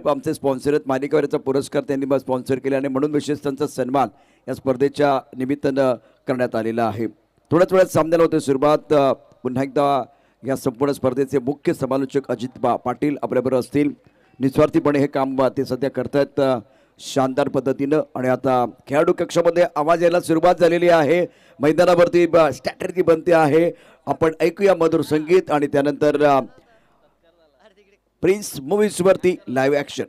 आमचे स्पॉन्सर आहेत, मालिकावरचा पुरस्कार त्यांनी स्पॉन्सर केला आणि म्हणून विशेष त्यांचा सन्मान या स्पर्धेच्या निमित्तानं करण्यात आलेला आहे. थोड्याच वेळात सामन्याला होते सुरुवात. पुन्हा एकदा या संपूर्ण स्पर्धेचे मुख्य समालोचक अजित पाटील आपल्याबरोबर असतील. निस्वार्थीपणे हे काम ते सध्या करतायत शानदार पद्धतीनं. आणि आता खेळाडू कक्षामध्ये आवाज यायला सुरुवात झालेली आहे. मैदानावरती स्ट्रॅटेजी बनते आहे. आपण ऐकूया मधुर संगीत आणि त्यानंतर प्रिन्स मूवीज वरती लाईव्ह ऍक्शन.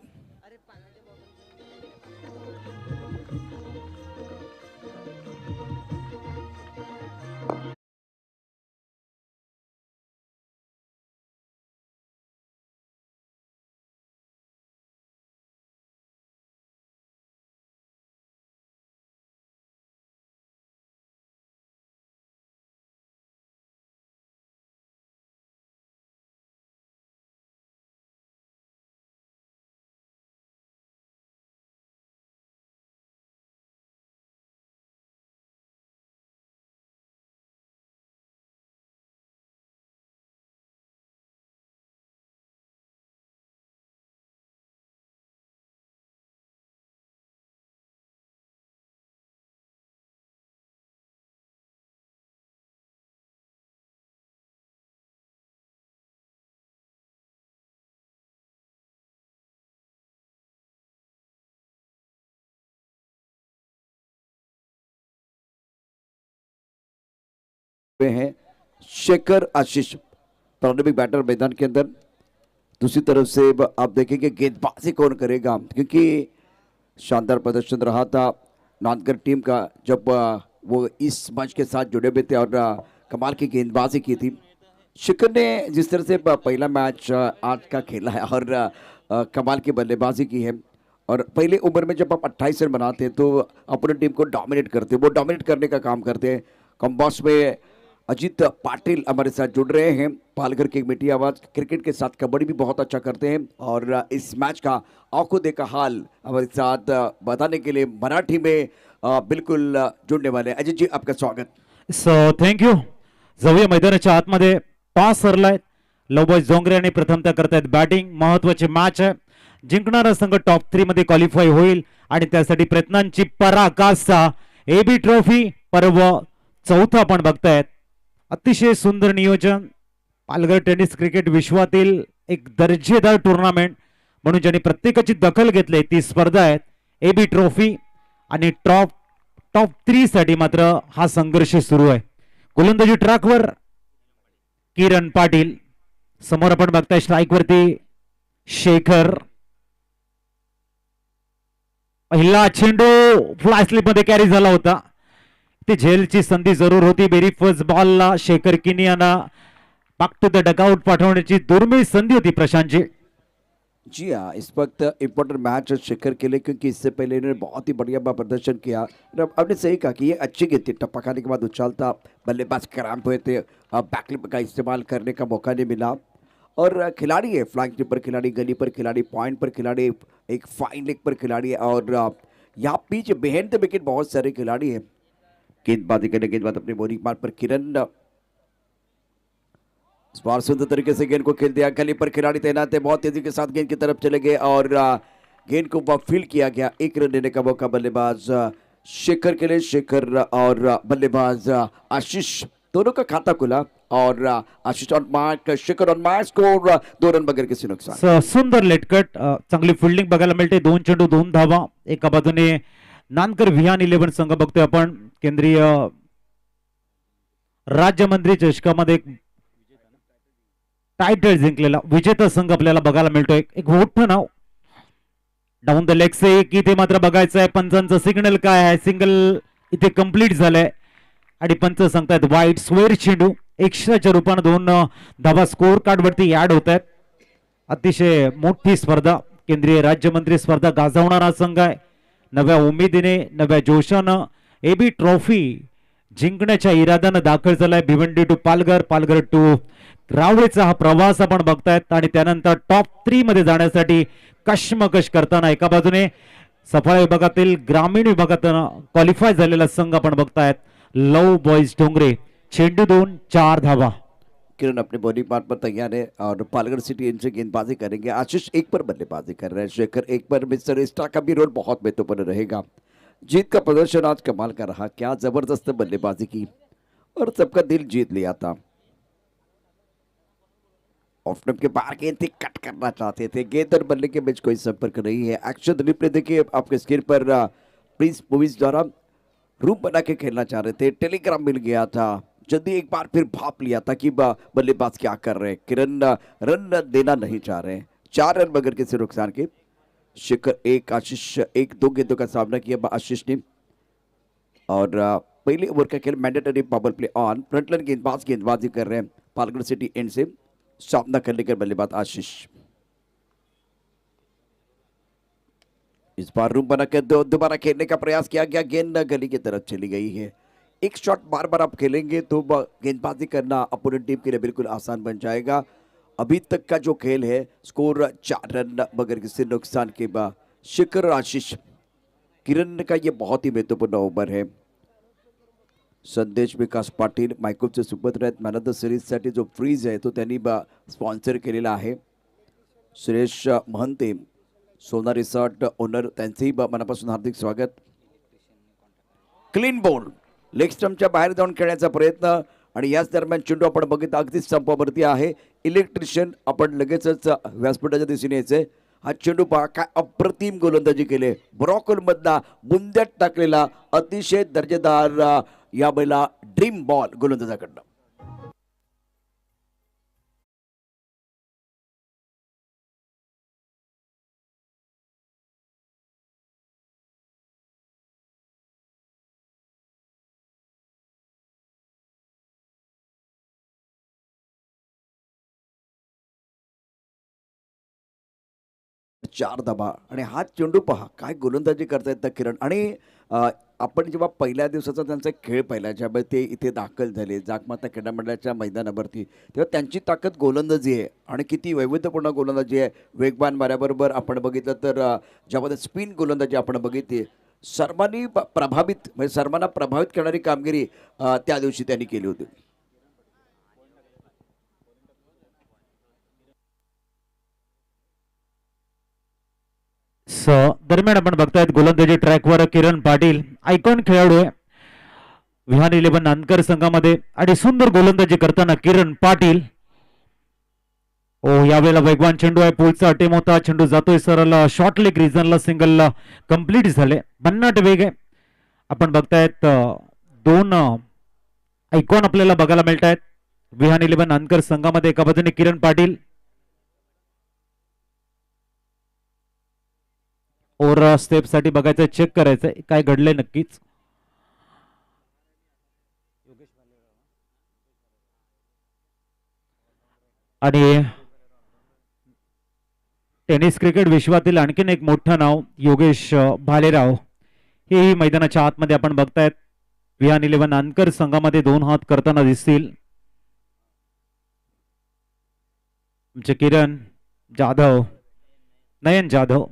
हैं शेखर आशीष प्रारंभिक बैटर मैदान के अंदर. दूसरी तरफ से आप देखेंगे गेंदबाजी कौन करेगा, क्योंकि शानदार प्रदर्शन रहा था नानकर टीम का जब वो इस मैच के साथ जुड़े हुए थे और कमाल की गेंदबाजी की थी. शेखर ने जिस तरह से पहला मैच आज का खेला है और कमाल की बल्लेबाजी की है. और पहले उम्र में जब आप 28 रन बनाते हैं तो अपनी टीम को डोमिनेट करते हैं, वो डोमिनेट करने का काम करते हैं. कॉम्बॉस में अजित पाटिल हमारे साथ जुड़ रहे हैं. पालघर की एक मीठी आवाज, क्रिकेट के साथ कबड्डी भी बहुत अच्छा करते हैं. और इस मैच का आंखों देखा हाल हमारे साथ बताने के लिए मराठी में बिल्कुल जुड़ने वाले अजित जी, आपका स्वागत. So thank you. जाऊया मैदानाच्या आतमध्ये. टॉस सरलाय. लवबॉय जोंगरे आणि प्रथमतः करतायत बॅटिंग. महत्वाची मॅच आहे. जिंकणारा संघ टॉप 3 मध्ये क्वालिफाय होईल आणि त्यासाठी प्रयत्नांची पराकाष्ठा. एबी ट्रॉफी पर्व चौथा आपण बघतायत. अतिशय सुंदर नियोजन. पालघर टेनिस क्रिकेट विश्वातील एक दर्जेदार टुर्नामेंट म्हणून ज्यांनी प्रत्येकाची दखल घेतली ती स्पर्धा आहे एबी ट्रॉफी. आणि टॉप 3 साठी मात्र हा संघर्ष सुरू आहे. गोलंदाजी ट्रॅकवर किरण पाटील. समोर आपण बघताय स्ट्राइक वरती शेखर. पहिला चेंडू फ्लाय स्लिप मध्ये कॅरी झाला होता. ते झेलची संधी जरूर होती. बेरी फर्स्ट बॉलला शेखर किनियाना बॅक टू द डगआउट पाठवण्याची दुर्मिळ संधी होती प्रशांतजी. जी हाँ, इस वक्त इम्पोर्टेंट मैच शेखर के लिए, क्योंकि इससे पहले इन्होंने बहुत ही बढ़िया प्रदर्शन किया. आपने सही कहा कि ये अच्छी गेंद थी. टप्पा खाने के बाद उछालता बल्लेबाज क्रैम्प हुए थे. बैकलिप का इस्तेमाल करने का मौका नहीं मिला. और खिलाड़ी है, फ्लैंक पर खिलाड़ी, गली पर खिलाड़ी, पॉइंट पर खिलाड़ी, एक फाइन लेग पर खिलाड़ी है. और यहाँ पीछे बिहाइंड द विकेट बहुत सारे खिलाड़ी हैं. गेंदबाजी करने के बाद अपने बोरिंग मार्ग पर किरण सुंदर तरीके से गेंद को खेल दिया. गली पर खिलाड़ी तैनात है, बहुत तेजी के साथ गेंद की तरफ चले गए और गेंद को फील्ड किया गया. 1 रन देने का मौका बल्लेबाज शेखर के लिए. शेखर और बल्लेबाज आशीष दोनों का खाता खुला और Ashish on mark, Shekhar on mark. Score 2 run बगैर किसी नुकसान. सुंदर लेटकट. चांगली फिल्डिंग बघायला मिळते. 2 चेंडू 2 धावा. एका बाजूने नानकर विहान 11 संघ बघतोय आपण. केंद्रीय राज्यमंत्री चषकामध्ये टायटल जिंकलेला विजेता संघ आपल्याला बघायला मिळतोय. एक मोठं नाव. डाऊन द लेग से इथे मात्र बघायचं आहे पंचांचं सिग्नल काय आहे. सिंगल इथे कंप्लीट झालंय आणि पंच सांगतायत वाईट. स्क्वेअर चेंडू एक्स्ट्राच्या रूपाने 2 धावा स्कोर कार्ड वरती ऍड होत आहेत. अतिशय मोठी स्पर्धा, केंद्रीय राज्यमंत्री स्पर्धा गाजवणारा संघ आहे. नव्या उमेदीने, नव्या जोशानं एबी ट्रॉफी जिंकण्याच्या इराद्यानं दाखल झालाय. भिवंडी टू पालघर, पालघर टू रावळेचा हा प्रवास आपण बघतायत. आणि त्यानंतर टॉप 3 मध्ये जाण्यासाठी कश्मकश करताना एका बाजूने सफाळा विभागातील ग्रामीण विभागातून क्वालिफाय झालेला संघ आपण बघतायत लव बॉईज डोंगरे. चेंडू 2, 4 धावा. किरण अपने बॉडी पार्ट पर तैयार है और पालगढ़ सिटी इनसे गेंदबाजी करेंगे। आशीष एक पर बल्लेबाजी कर रहे हैं, शेखर एक पर। मिस्टर स्टार का भी रोल बहुत महत्वपूर्ण रहेगा। जीत का प्रदर्शन आज कमाल का रहा, क्या जबरदस्त बल्लेबाजी की और सबका दिल जीत लिया था। ऑफ के बाहर गेंद थी, कट करना चाहते थे, गेंद और बल्ले के बीच कोई संपर्क नहीं है। एक्शन रिप्ले देखिए आपके स्क्रीन पर। प्रिंस मूवीज द्वारा रूम बना के खेलना चाह रहे थे, टेलीग्राम मिल गया था, जल्दी एक बार फिर भाप लिया था कि बल्लेबाज क्या कर रहे हैं। किरण रन देना नहीं चाह रहे हैं, 4 रन बगैर किसी नुकसान के। शेखर एक, आशीष एक, 2 गेंदों का सामना किया आशीष ने। और पहले ओवर का खेल mandatory power play on. Frontline गेंदबाज गेंदबाजी कर रहे हैं पालगढ़ सिटी एंड से। सामना करने के बल्लेबाज आशीष। इस बार रूम बनाकर दोबारा खेलने का प्रयास किया गया, गेंद गली की तरफ चली गई है। एक शॉट बार बार आप खेलेंगे तो गेंदबाजी करना अपोनेंट टीम के लिए बिल्कुल आसान बन जाएगा। अभी तक का जो खेल है, स्कोर 4 रन बगैर किसी नुकसान के बाद। शेखर आशीष किरण का ये बहुत ही महत्वपूर्ण ओव्हर है। संदेश विकास पाटील मायकोपचे सुपुत्र आहेत। मॅन ऑफ द सिरीजसाठी जो फ्रीज आहे तो त्यांनी स्पॉन्सर केलेला आहे। सुरेश महंते सोना रिसॉर्ट ओनर, त्यांचेही मनापासून हार्दिक स्वागत। क्लीन बॉल, लेग स्टंपच्या बाहेर जाऊन खेळण्याचा प्रयत्न आणि याच दरम्यान चेंडू आपण बघितला अगदी स्टंपावरती आहे। इलेक्ट्रिशियन आपण लगेचच व्यासपीठाच्या दिशेने यायचंय। हा चेंडू पहा, काय अप्रतिम गोलंदाजी केले, ब्रॉकल मधला बुंद्यात टाकलेला अतिशय दर्जेदार या बैला ड्रीम बॉल गोलंदाजाकडनं। चार धाबा आणि हा चेंडू पहा, काय गोलंदाजी करतायत त्या किरण। आणि आपण जेव्हा पहिल्या दिवसाचा त्यांचा खेळ पाहिला, ज्यावेळी ते इथे दाखल झाले जागमाता क्रीडा मंडळाच्या मैदानावरती, तेव्हा त्यांची ताकद गोलंदाजी आहे आणि किती वैविध्यपूर्ण गोलंदाजी आहे। वेगवान माऱ्याबरोबर आपण बघितलं तर ज्यामध्ये स्पिन गोलंदाजी आपण बघितली, सर्वांनी प्रभावित म्हणजे सर्वांना प्रभावित करणारी कामगिरी त्या दिवशी त्यांनी केली होती। दरम्यान आपण बघतायत गोलंदाजी ट्रॅकवर किरण पाटील, आयकॉन खेळाडू आहे विहान 11 नांदकर संघामध्ये आणि सुंदर गोलंदाजी करताना किरण पाटील। यावेळेला वेगवान चेंडू आहे, पुढचा अटेम होता, चेंडू जातोय सरळ शॉर्ट लेग रिजनला, सिंगल कंप्लीट झाले, भन्नाट वेग आहे। आपण बघतायत 2 आयकॉन आपल्याला बघायला मिळत आहेत विहान 11 नांदकर संघामध्ये। एका बाजूने किरण पाटील और स्टेप साठी बघायचं, चेक करायचं काय घडलंय नक्कीच। आणि टेनिस क्रिकेट विश्वातील आणखीन एक मोठं नाव योगेश भालेराव, हेही मैदानाच्या आतमध्ये आपण बघतायत विहान 11 नांदकर संघामध्ये 2 हात करताना दिसतील। आमचे किरण जाधव, नयन जाधव।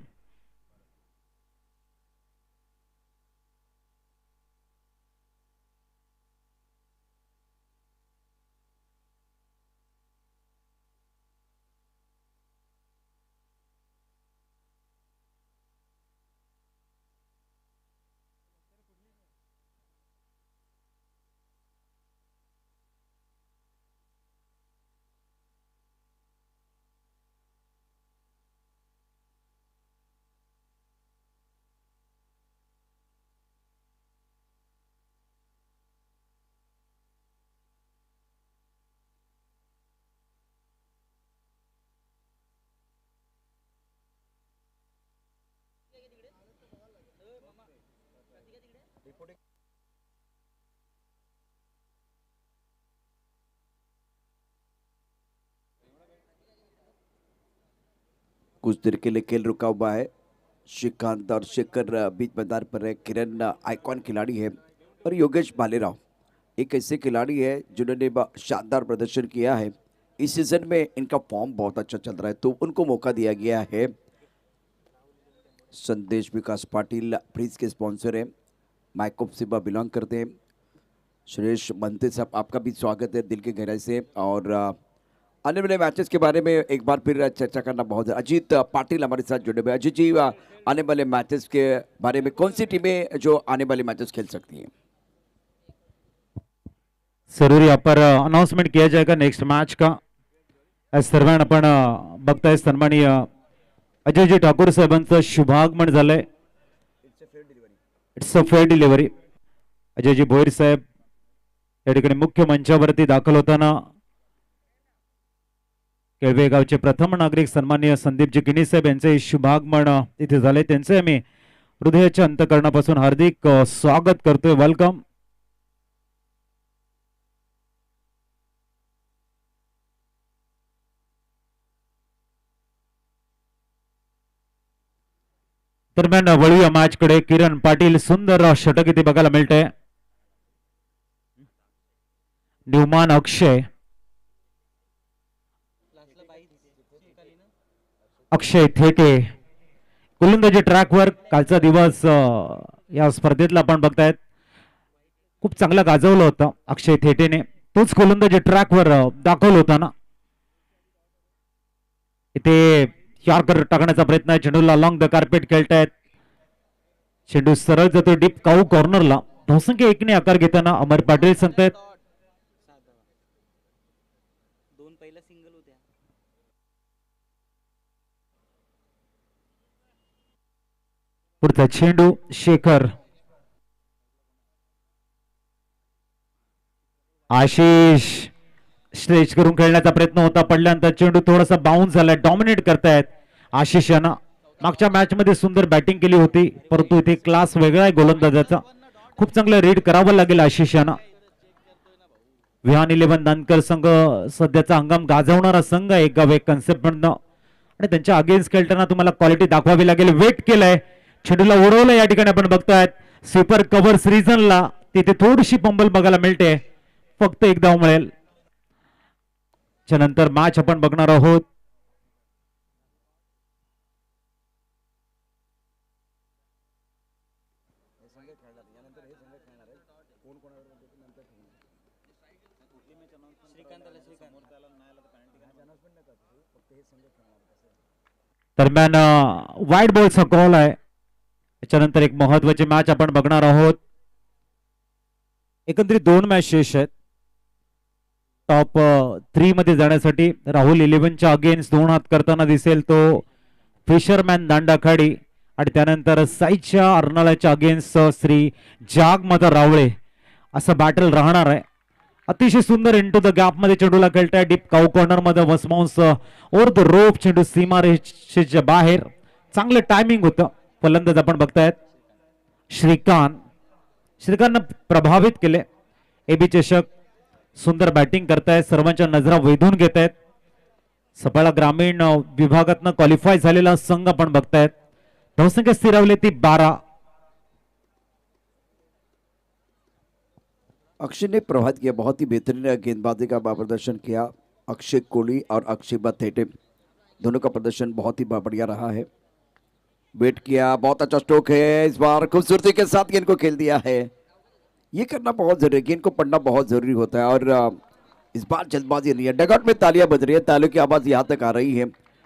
कुछ देर के लिए खेल रुका हुआ है। श्रीकांत और शेखर बीच मैदान पर है। किरण आइकॉन खिलाड़ी है और योगेश भालेराव एक ऐसे खिलाड़ी है जिन्होंने शानदार प्रदर्शन किया है। इस सीजन में इनका फॉर्म बहुत अच्छा चल रहा है तो उनको मौका दिया गया है। संदेश विकास पाटिल प्रिंस के स्पॉन्सर हैं, माइकोप से बिलोंग करते हैं। सुरेश बनते साहब, आपका भी स्वागत है दिल की गहराई से। और आने वाले मैचेस के बारे में एक बार फिर चर्चा करना बहुत है। अजीत पाटिल हमारे साथ जुड़े हुए। अजीत जी, आने वाले मैचेस के बारे में कौन सी टीमें जो आने वाले मैचेस खेल सकती हैं? जरूर यहाँ पर अनाउन्समेंट किया जाएगा नेक्स्ट मैच का। आज दरम्यान आपण बघताय सन्माननीय अजयजी ठाकूर साहेबांचं शुभागमन झालंय। It's a fair delivery. Ajayji Bhoir साहेब या ठिकाणी मुख्य मंचावरती दाखल होताना केळवे गावचे प्रथम नागरिक सन्माननीय संदीपजी गिनी साहेब यांचे शुभागमन इथे झाले। त्यांचे आम्ही हृदयाच्या अंतःकरणापासून हार्दिक स्वागत करतोय, वेलकम। दरम्यान वळूया मॅच कडे। किरण पाटील सुंदर षटक इथे बघायला मिळतंय। न्यूमान अक्षय, अक्षय थेटे गोलंदाजी ट्रॅकवर कालचा दिवस या स्पर्धेतला आपण बघतायत खूप चांगला गाजवलं होतं अक्षय थेटेने। तोच गोलंदाजी ट्रॅकवर दाखवलं होताना इथे यॉर्कर टाकण्याचा प्रयत्न आहे। चेंडूला लॉंग द कार्पेट खेळतायत। चेंडू सरळ जातो डीप काऊ कॉर्नरला। धावसंख्या 1 ने आकार घेताना अमर पाटील सांगतायत पुढचा चेंडू शेखर, आशिष स्ट्रेच करून खेळण्याचा प्रयत्न होता, पडल्यानंतर चेंडू थोडासा बाउन्स झालाय। डॉमिनेट करतायत आशिष यानं। मागच्या मॅच मध्ये सुंदर बॅटिंग केली होती, परंतु इथे क्लास वेगळा आहे गोलंदाजाचा। खूप चांगलं रीड करावं लागेल आशिष यानं। विहान 11 दानकर संघ सध्याचा हंगाम गाजवणारा संघ आहे गाव एक कन्सेप्ट मधनं, आणि त्यांच्या अगेन्स्ट खेळताना तुम्हाला क्वालिटी दाखवावी लागेल। वेट केलंय, चेंडूला उडवलं या ठिकाणी आपण बघतायत। स्वीपर कव्हर्स रिजनला तिथे थोडीशी पंबल बघायला मिळते, फक्त एक धाव मिळेल। त्यानंतर मॅच आपण बघणार आहोत। दरम्यान वाईट बॉलचा कॉल आहे। त्याच्यानंतर एक महत्वाची मॅच आपण बघणार आहोत। एकंदरीत 2 मॅच शेष आहेत टॉप 3 मध्ये जाण्यासाठी। राहुल 11च्या अगेन्स्ट 2 हात करताना दिसेल तो फिशरमॅन दांडाखाडी, आणि त्यानंतर साईच्या अर्नाळ्याच्या अगेन्स्ट श्री जागमाता रावळे असं बॅटल राहणार आहे। अतिशय सुंदर इंटू द गॅप मध्ये चेंडूला खेळताय। डीप काऊ कॉर्नर मध्ये वसमाउंस ओव्हर द रोप, चेंडू सीमा रेषेच्या बाहेर। चांगलं टायमिंग होतं। फलंदाज आपण बघतायत श्रीकांत प्रभावित केले। एबी चषक सुंदर बॅटिंग करतायत, सर्वांच्या नजरा वेधून घेत आहेत। सफाळा ग्रामीण विभागातनं क्वालिफाय झालेला संघ आपण बघतायत। धावसंख्या स्थिरावली ती 12। अक्षय ने प्रभावित किया, बहुत ही बेहतरीन गेंदबाजी का प्रदर्शन किया। अक्षय कोहली और अक्षय थेटे दोनों का प्रदर्शन बहुत ही बढ़िया रहा है। वेट किया, बहुत अच्छा स्ट्रोक है। इस बार खूबसूरती के साथ गेंद को खेल दिया है। ये करना बहुत जरूरी है, गेंद को पढ़ना बहुत जरूरी होता है। और इस बार जल्दबाजी नहीं है। डगआउट में तालियां बज रही है, तालियों की आवाज यहाँ तक आ रही है।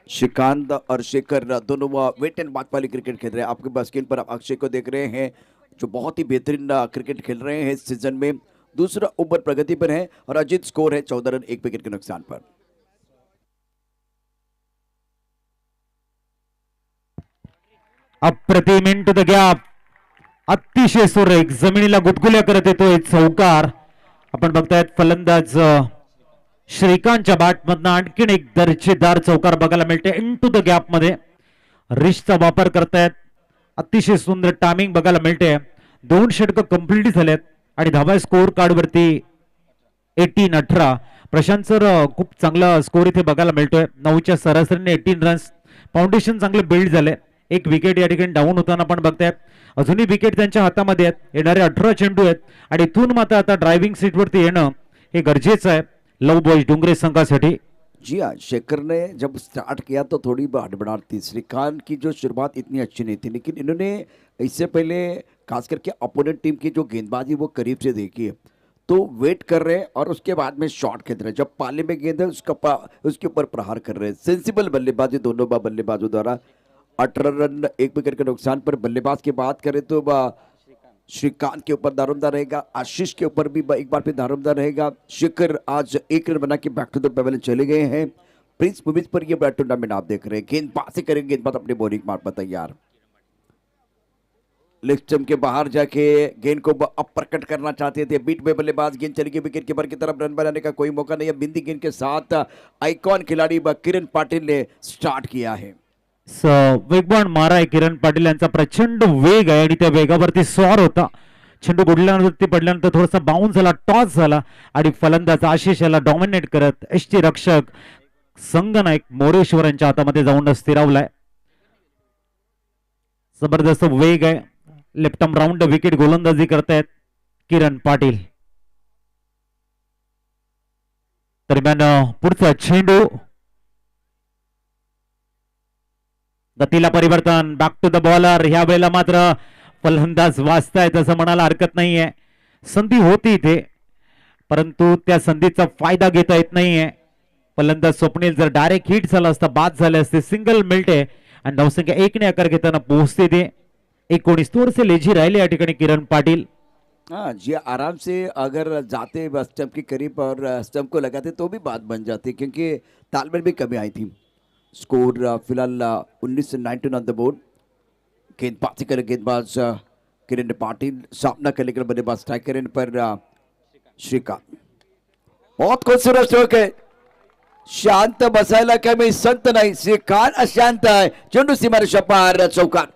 श्रीकांत और शेखर दोनों वेट एंड वॉच वाली क्रिकेट खेल रहे हैं। आपके स्क्रीन पर आप अक्षय को देख रहे हैं जो बहुत ही बेहतरीन क्रिकेट खेल रहे हैं इस सीजन में। दूसरा ओवर प्रगति पर है और अजीत स्कोर है 14 रन 1 विकेट के नुकसान पर। अप्रतिम इंटू द गॅप, अतिशय सुरेख जमिनीला गुदगुल्या करत येतोय चौकार। आपण बघतायत फलंदाज श्रीकांतच्या बॅट मधनं आणखीन एक दर्जेदार चौकार बघायला मिळते इंटू द गॅप मध्ये। रिस्टचा वापर करतायत, अतिशय सुंदर टायमिंग बघायला मिळते। 2 षटक कंप्लीट झालेत आणि धावा स्कोर कार्ड वरती 18-18। प्रशांत सर खूप चांगला स्कोर इथे बघायला मिळतोय। 9च्या सरासरीने 18 रन्स, फाउंडेशन चांगले बिल्ड झाले। एक विकेट या ठिकाणी डाऊन होताना आपण बघतायत। अजूनही विकेट त्यांच्या हातामध्ये आहेत, येणारे 18 चेंडू आहेत आणि इथून मात्र आता ड्रायव्हिंग सीट वरती येणं हे गरजेचं आहे लव बॉयज डोंगरे संघासाठी। जी हाँ, शेखर ने जब स्टार्ट किया तो थोड़ी हड़बड़ाहट थी। श्रीकांत की जो शुरुआत इतनी अच्छी नहीं थी, लेकिन इन्होंने इससे पहले खास करके अपोनेंट टीम की जो गेंदबाजी वो करीब से देखी है। तो वेट कर रहे हैं और उसके बाद में शॉट खेल रहे हैं। जब पाले में गेंद है उसके ऊपर प्रहार कर रहे हैं। सेंसिबल बल्लेबाजी दोनों बल्लेबाजों द्वारा। 18 रन 1 विकेट के नुकसान पर। बल्लेबाज की बात करें तो श्रीकांत के ऊपर दारोमदार रहेगा, आशीष के ऊपर भी एक बार फिर दारोमदार रहेगा। शेखर आज 1 रन बना के बैक टू द पेवेलियन चले गए हैं। प्रिंस मूवीज पर यह बड़ा टूर्नामेंट आप देख रहे हैं। गेंदबाजी करेंगे, गेंदबाज अपने बॉलिंग मार पर तैयार। लेग स्टंप के बाहर जाके गेंद को अपरकट करना चाहते थे। बीट में बल्लेबाज, गेंद चली गई विकेट कीपर की तरफ। रन बनाने का कोई मौका नहीं है। बिंदी गेंद के साथ आइकॉन खिलाड़ी किरण पाटिल ने स्टार्ट किया है। वेगवान मारा आहे किरण पाटील यांचा प्रचंड वेग आहे आणि त्या वेगावरती स्वार होता. चेंडू गुडल्यानंतर पडल्यानंतर थोडासा बाउन्स झाला, टॉस झाला आणि फलंदाज आशिष याला डॉमिनेट करत एसटी रक्षक संगनायक मोरेश्वर यांच्या हातामध्ये जाऊन स्थिरावलाय. जबरदस्त वेग आहे. लेफ्ट आर्म राऊंड विकेट गोलंदाजी करतायत किरण पाटील. दरम्यान पुढचा चेंडू, गतीला परिवर्तन, बॅक टू द बॉलर. ह्या वेळेला मात्र फलंदाज वाचतायत असं म्हणायला हरकत नाहीये. संधी होती इथे परंतु त्या संधीचा फायदा घेता येत नाहीये. फलंदाज स्वप्नील जर डायरेक्ट हिट झाला असता, बाद झाले असते. सिंगल मिळते आणि धावसंख्या 1 ने आकार घेताना पोहोचते ते 19. थोडेसे लेझी राहिले या ठिकाणी किरण पाटील. हाँ जी, आराम से अगर जाते स्टंप के करीब और स्टंप को लगाते तो भी बात बन जाती, क्योंकि तालमेल भी कमी आई थी। स्कोर फिलहाल 19-19 ऑन द बोर्ड। गेंदबाजी करे गेंदबाज किरण पाटिल, सामना करने के लिए बल्लेबाज स्ट्राइकर पर श्रीकांत। बहुत खूबसूरत स्ट्रोक है। शांत बसायला कमी संत नाही, श्रीकांत अशांत आहे. चेंडू सीमारेषा पार, चौकार.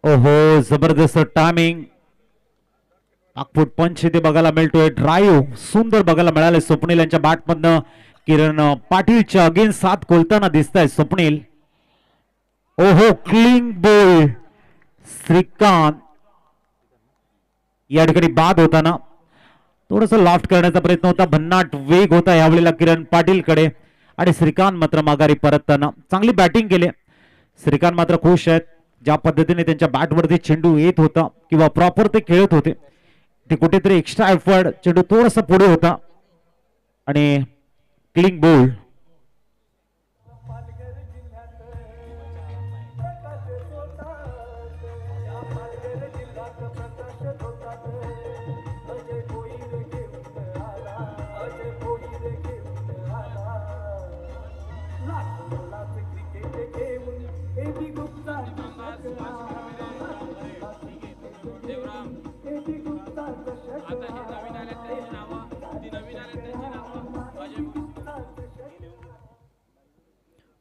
ओहो, जबरदस्त टायमिंग. पाकफूट पंच इथे बघायला मिळतोय. ड्राईव्ह सुंदर बघायला मिळाले स्वप्नील यांच्या बॅटमधनं. किरण पाटीलच्या अगेन्स्ट 7 कोलताना दिसत आहे स्वप्नील. ओहो, क्लीन बॉल. श्रीकांत या ठिकाणी बाद होताना थोडस लॉफ्ट करण्याचा प्रयत्न होता. भन्नाट वेग होता यावेळेला किरण पाटीलकडे आणि श्रीकांत मात्र माघारी परतताना चांगली बॅटिंग केली. श्रीकांत मात्र खुश आहेत ज्या पद्धतीने त्यांच्या बॅटवरती चेंडू येत होता किंवा प्रॉपर ते खेळत होते. ते कुठेतरी एक्स्ट्रा एफर्ट, चेंडू थोडासा पुढे होता आणि क्लीन बॉल.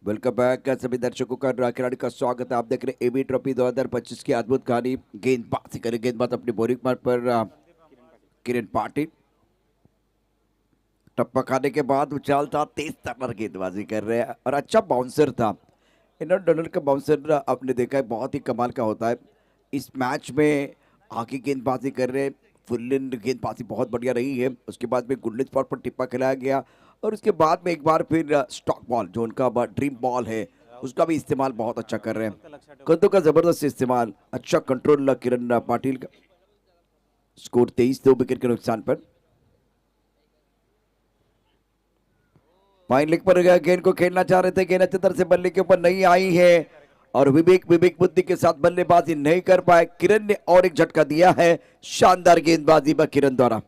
वेलकम बैक सभी दर्शकों का, खिलाड़ी का स्वागत है। आप देख रहे हैं एबी ट्रॉफी 2025 की अद्भुत कहानी। गेंदबाजी करे गेंदबाज अपनी बोरिंग मार पर किरण पाटिल। टप्पा खाने के बाद उछाल था, तेज तर्रार गेंदबाजी कर रहे हैं और अच्छा बाउंसर था। इनर डोनर का बाउंसर आपने देखा है, बहुत ही कमाल का होता है। इस मैच में आगे गेंदबाजी कर रहे, फुल इन गेंदबाजी बहुत बढ़िया रही है। उसके बाद में गुडन स्पॉट पर टिप्पा खिलाया गया और उसके बाद में एक बार फिर स्टॉक बॉल, जो उनका ड्रीम बॉल है, उसका भी इस्तेमाल बहुत अच्छा कर रहे हैं। कद्दू का जबरदस्त इस्तेमाल, अच्छा कंट्रोल किरण पाटिल का। स्कोर 23, 2 विकेट के नुकसान पर। फाइन लेग पर गेंद को खेलना चाह रहे थे, गेंद अच्छी तरह से बल्ले के ऊपर नहीं आई है और विवेक बुद्धि के साथ बल्लेबाजी नहीं कर पाए। किरण ने और एक झटका दिया है, शानदार गेंदबाजी पर किरण द्वारा।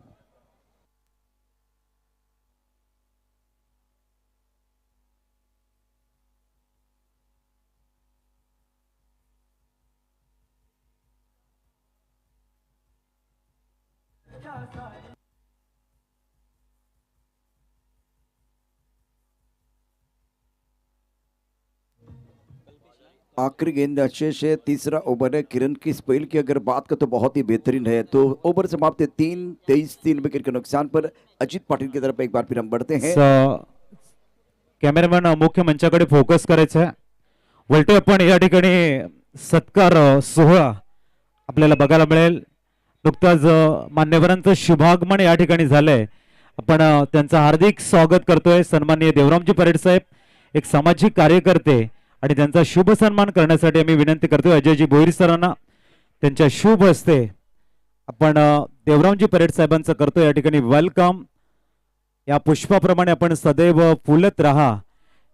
आखिरी गेंद अच्छे से, तीसरा ओवर है। किरण की स्पेल की अगर बात करें तो बहुत ही बेहतरीन है। तो ओवर समाप्त है 3 विकेट के नुकसान पर। अजित पाटिल की तरफ एक बार फिर हम बढ़ते हैं। कॅमेरामॅन मुख्य मंचाकडे फोकस करायचं आहे. वलटे आपण या ठिकाणी सत्कार सोहळा आपल्याला बघायला मिळेल. नुकताच मान्यवरांचं शुभागमन या ठिकाणी झालंय आपण त्यांचं हार्दिक स्वागत करतोय. सन्माननीय देवरामजी परेड साहेब एक सामाजिक कार्यकर्ते आणि त्यांचा शुभ सन्मान करण्यासाठी आम्ही विनंती करतोय अजयजी भोईर सरांना. त्यांच्या शुभ हस्ते आपण देवरामजी परेड साहेबांचं करतोय या ठिकाणी वेलकम. या पुष्पाप्रमाणे आपण सदैव फुलत राहा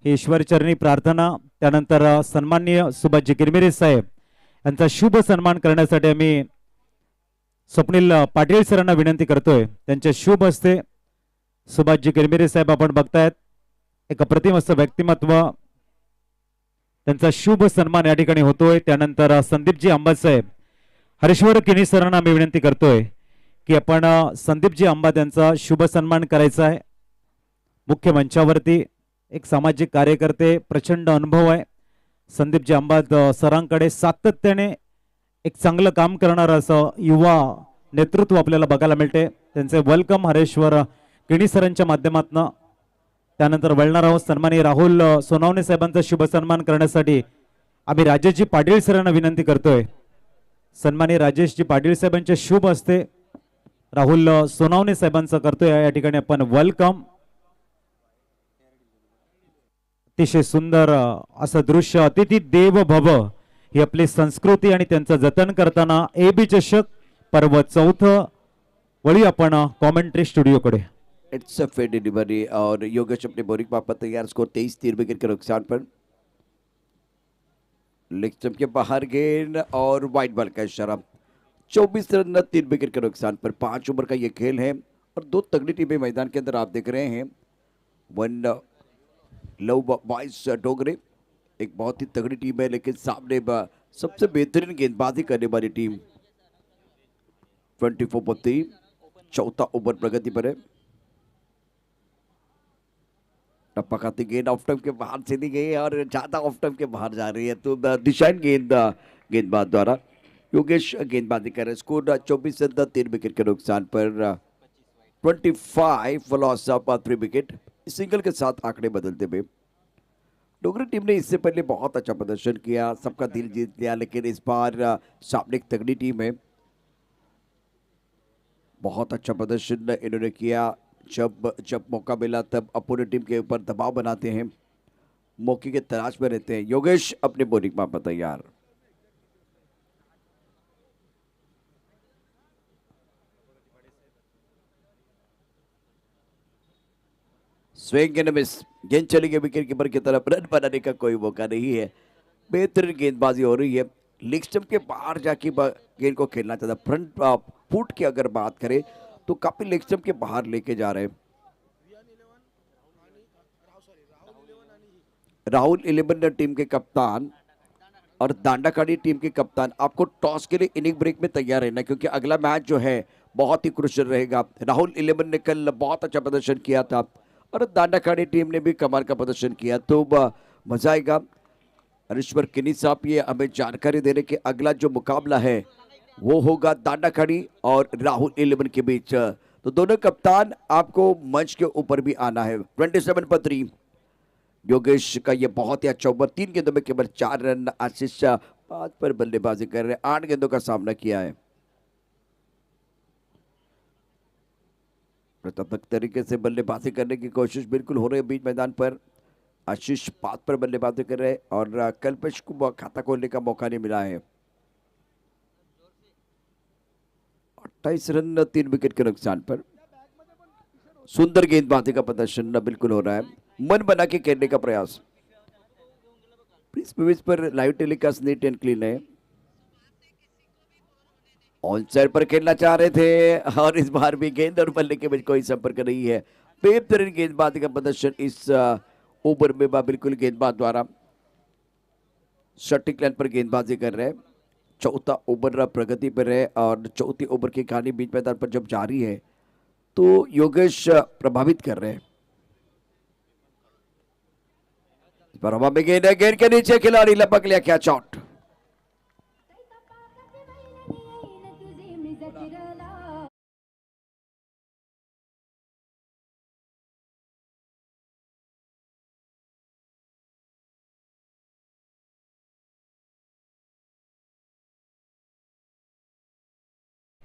ही ईश्वरचरणी प्रार्थना. त्यानंतर सन्माननीय सुभाषजी किरमिरे साहेब यांचा शुभ सन्मान करण्यासाठी आम्ही स्वप्नील पाटील सरांना विनंती करतोय. त्यांच्या शुभ हस्ते सुभाषजी किरमिरे साहेब आपण बघतायत एक अप्रतिम असं व्यक्तिमत्व, त्यांचा शुभ सन्मान या ठिकाणी होतोय. त्यानंतर संदीपजी आंबा साहेब हरेश्वर किनी सरांना मी विनंती करतोय की आपण संदीपजी आंबा त्यांचा शुभ सन्मान करायचा आहे. मुख्य मंचावरती एक सामाजिक कार्यकर्ते, प्रचंड अनुभव आहे संदीपजी आंबा सरांकडे. सातत्याने एक चांगलं काम करणार असं युवा नेतृत्व आपल्याला बघायला मिळते. त्यांचे वेलकम हरेश्वर किणी सरांच्या माध्यमातून. त्यानंतर वळणार आहोत सन्माननीय राहुल सोनावणे साहेबांचा शुभ सन्मान करण्यासाठी आम्ही राजेशजी पाटील सरांना विनंती करतोय. सन्माननीय राजेशजी पाटील साहेबांच्या शुभ हस्ते राहुल सोनावणे साहेबांचं करतोय या ठिकाणी आपण वेलकम. अतिशय सुंदर असं दृश्य. अतिथी देव भव ही आपली संस्कृती आणि त्यांचं जतन करताना AB चषक पर्व 4 वळी आपण कॉमेंट्री स्टुडिओकडे. इट्स अ फेड डिलीवरी और योगेश अपने बोरिंग वापस तैयार. स्कोर 23 विकेट के नुकसान पर. लेग स्टंप के बाहर गेंद और वाइड बॉल का इशारा. 24 रन 3 विकेट के नुकसान पर. 5 ओवर का ये खेल है और दो तगड़ी टीमें मैदान के अंदर आप देख रहे हैं. वन लव बॉयज डोगरे एक बहुत ही तगड़ी टीम है, लेकिन सामने सबसे बेहतरीन गेंदबाजी करने वाली टीम 24 पर 3. चौथा ओवर प्रगति पर है. टप्पा खाती गेंद ऑफ टाइम के बाहर से नहीं गई और ज्यादा ऑफ टाइम के बाहर जा रही है, तो दिशाएं गेंदबाज द्वारा. योगेश गेंदबाजी कर रहे. स्कोर 24 रन 3 विकेट के नुकसान पर. 25 लॉस ऑफ 3 विकेट. सिंगल के साथ आंकड़े बदलते हुए डोगरी टीम ने इससे पहले बहुत अच्छा प्रदर्शन किया, सबका दिल जीत लिया, लेकिन इस बार सामने एक तगड़ी टीम है. बहुत अच्छा प्रदर्शन इन्होंने किया. जब मौका मिला तब अपोनेंट टीम के ऊपर दबाव बनाते हैं, मौके के तलाश में रहते हैं. योगेश अपने बॉलिंग पर तैयार. Swing end miss. गेंद चली गई विकेट कीपर की तरफ. रन बनाने का कोई मौका नहीं है. बेहतरीन गेंदबाजी हो रही है. लेग स्टंप के बाहर जाके गेंद को खेलना चाहता. फ्रंट फुट की अगर बात करें तो काफी लेग स्टंप के बाहर लेके जा रहे हैं. राहुल 11 टीम के कप्तान और दांडाखाड़ी टीम के कप्तान आपको टॉस के लिए इनिंग ब्रेक में तैयार रहना, क्योंकि अगला मैच जो है बहुत ही क्रुशियल रहेगा. राहुल 11 ने कल बहुत अच्छा प्रदर्शन किया था और दांडाखाड़ी टीम ने भी कमाल का प्रदर्शन किया, तो मजा आएगा. हरीश्वर किनी साहब ये हमें जानकारी दे रहे कि अगला जो मुकाबला है वो होगा दांडाखाड़ी और राहुल 11 के बीच. तो दोनों कप्तान आपको मंच के ऊपर भी आना है. 27 पर 3. योगेश का ये बहुत ही अच्छा ओवर. 3 गेंदों में केवल 4 रन. आशीष 5 पर बल्लेबाजी कर रहे हैं. 8 गेंदों का सामना किया है. प्रतापक तरीके से बल्लेबाजी करने की कोशिश बिल्कुल हो रही है बीच मैदान पर. आशीष 5 पर बल्लेबाजी कर रहे हैं और कल्पेश को खाता खोलने का मौका नहीं मिला है. 28 रन 3 विकेट के नुकसान पर. सुंदर गेंदबाजी का प्रदर्शन बिल्कुल हो रहा है. मन बना के खेलने का प्रयास. Prince per live telecast neat and clean है. ऑन साइड पर खेलना चाह रहे थे और इस बार भी गेंद और बल्ले के बीच कोई संपर्क नहीं है. बेहतरीन गेंदबाजी का प्रदर्शन इस ओवर में बिल्कुल गेंदबाज द्वारा. सटीक लाइन पर गेंदबाजी कर रहे हैं. चौथा ओवर प्रगति पर है और चौथी ओवर की कहानी बीच मैदान पर जब जारी है तो योगेश प्रभावित कर रहे हैं. पर हवा में गेंद है. गेंद के नीचे खिलाड़ी लपक लिया. Catch out.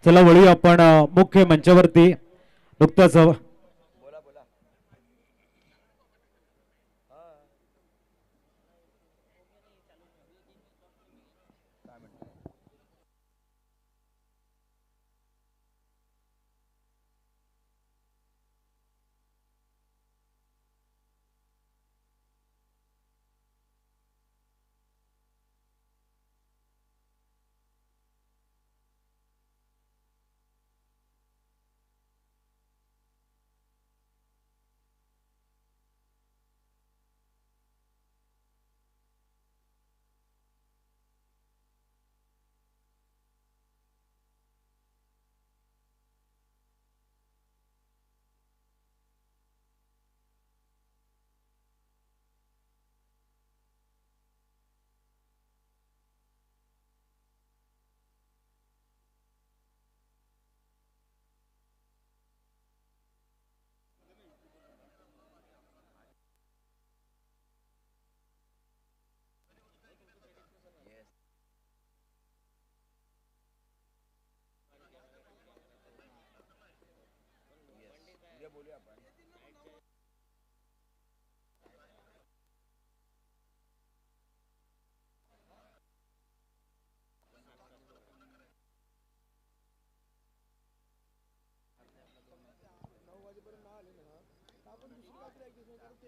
चला वळूया आपण मुख्य मंचावरती. नुकताच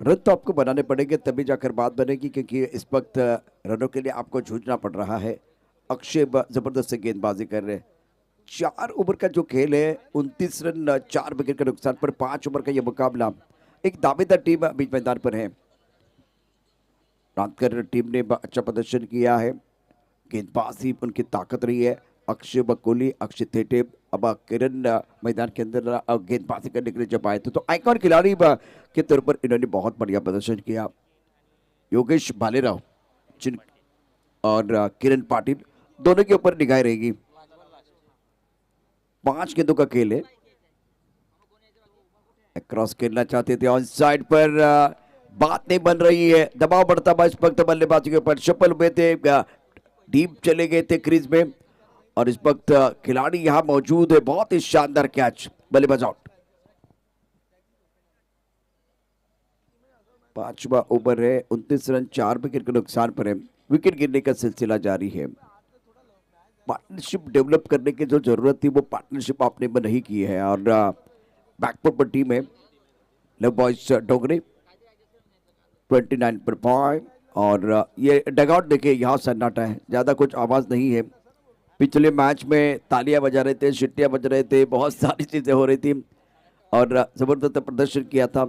रन तो आपको बनाने पड़ेंगे, तभी जाकर बात बनेगी, क्योंकि इस वक्त रनों के लिए आपको जूझना पड़ रहा है। अक्षय जबरदस्त से गेंदबाजी कर रहे हैं। 4 ओवर का जो खेल है, 29 रन 4 विकेट के नुकसान पर 5 ओवर का यह मुकाबला। एक दावेदार टीम बीच मैदान पर है। रातकर टीम ने अच्छा प्रदर्शन किया है, गेंदबाजी उनकी ताकत रही है। अक्षय व कोहली, अक्षय थेटे, अब किरण मैदान के अंदर गेंदबाजी करने के लिए जब आए थे, तो आइकॉन खिलाड़ी के तौर पर इन्होंने बहुत बढ़िया प्रदर्शन किया। योगेश भालेराव जिन और किरण पाटिल, दोनों के ऊपर निगाहें रहेगी। 5 गेंदों का खेल है। क्रॉस खेलना चाहते थे ऑन साइड पर, बात नहीं बन रही है। दबाव बढ़ता हुआ इस वक्त बल्लेबाजी के ऊपर। सफल हुए थे, डीप चले गए थे क्रीज में, और इस वक्त खिलाड़ी यहां मौजूद है। बहुत ही शानदार कैच, बल्लेबाज आउट। 5वां ओवर है, 29 रन 4 विकेट के नुकसान पर है। विकेट गिरने का सिलसिला जारी है। पार्टनरशिप डेवलप करने की जो जरूरत थी, वो पार्टनरशिप आपने नहीं की है, और बैकफुट पर टीम है लव बॉयज डोगरे 29 पर 5। और ये डगआउट देखिए, यहाँ सन्नाटा है, ज्यादा कुछ आवाज नहीं है। पिछले मैच में तालियां बजा रहे थे, शिट्टियां बज रहे थे, बहुत सारी चीजें हो रही थी, और जबरदस्त प्रदर्शन किया था,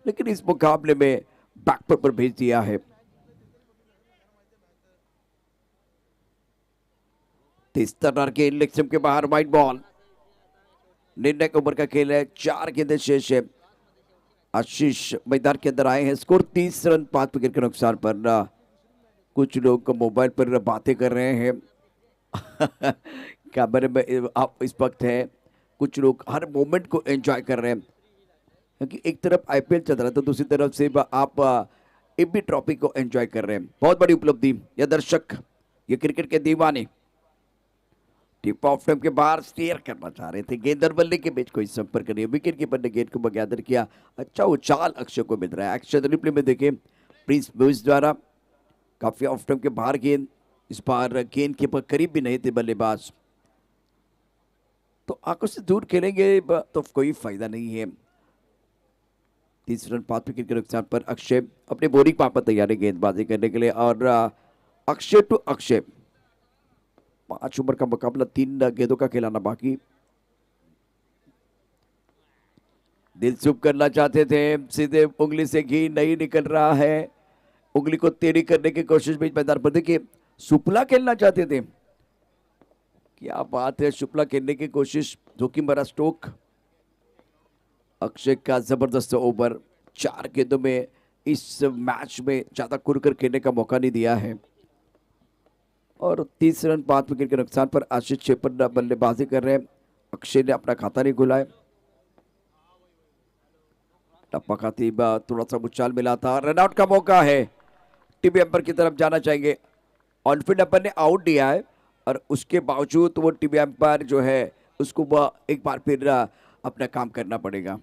लेकिन इस मुकाबले में बैकफुट पर भेज दिया है। इस तरह के इलेक्शन के बाहर वाइड बॉल। निर्णायक ओवर का खेल है, 4 गेंदें शेष है। आशीष मैदान के अंदर आए हैं। स्कोर 30 रन 5 विकेट के नुकसान पर। कुछ लोग मोबाइल पर बातें कर रहे हैं कैमरे में आप इस वक्त है। कुछ लोग हर मोमेंट को एंजॉय कर रहे हैं, क्योंकि एक तरफ आईपीएल चल रहा है तो दूसरी तरफ से आप एबी ट्रॉफी को एंजॉय कर रहे हैं। बहुत बड़ी उपलब्धि। ये दर्शक, ये क्रिकेट के दीवाने टिप ऑफ टाइम के बाहर स्टेयर करना चाह रहे थे। गेंद और बल्ले के बीच कोई संपर्क नहीं। विकेट कीपर ने गेंद को बगैदर किया। अच्छा उछाल अक्षय को मिल रहा है। एक्शन रिप्ले में देखें, प्रिंस ब्रूस द्वारा काफी ऑफ टाइम के बाहर गेंद। इस बार गेंद कीपर करीब भी नहीं थे बल्लेबाज, तो आंखों से दूर खेलेंगे तो कोई फायदा नहीं है। 30 रन 5 विकेट के नुकसान पर अक्षय अपने बोरिंग पार पर तैयार है गेंदबाजी करने के लिए। और अक्षय टू अक्षय, 5 ओवर का मुकाबला, 3 गेंदों का खिलाना बाकी। दिल चुप करना चाहते थे, सीधे उंगली से घी नहीं निकल रहा है। उंगली को टेढ़ी करने की कोशिश बीच मैदान पर। देखिए, सुपला खेलना चाहते थे, क्या बात है। शुक्ला खेलने की कोशिश, जोखिम भरा स्ट्रोक। अक्षय का जबरदस्त ओवर। 4 गेंदों में इस मैच में ज्यादा खुलकर खेलने का मौका नहीं दिया है, और 30 रन 5 विकेट के नुकसान पर आशीष छेपर बल्लेबाजी कर रहे हैं। अक्षय ने अपना खाता नहीं खुला है। टप्पा खाती थोड़ा सा उछाल मिला था। रनआउट का मौका है। टीवी अंपायर की तरफ जाना चाहेंगे। ऑनफील्ड अंपायर ने आउट दिया है, और उसके बावजूद वो टीवी अंपायर जो है उसको एक बार फिर अपना काम करना पड़ेगा,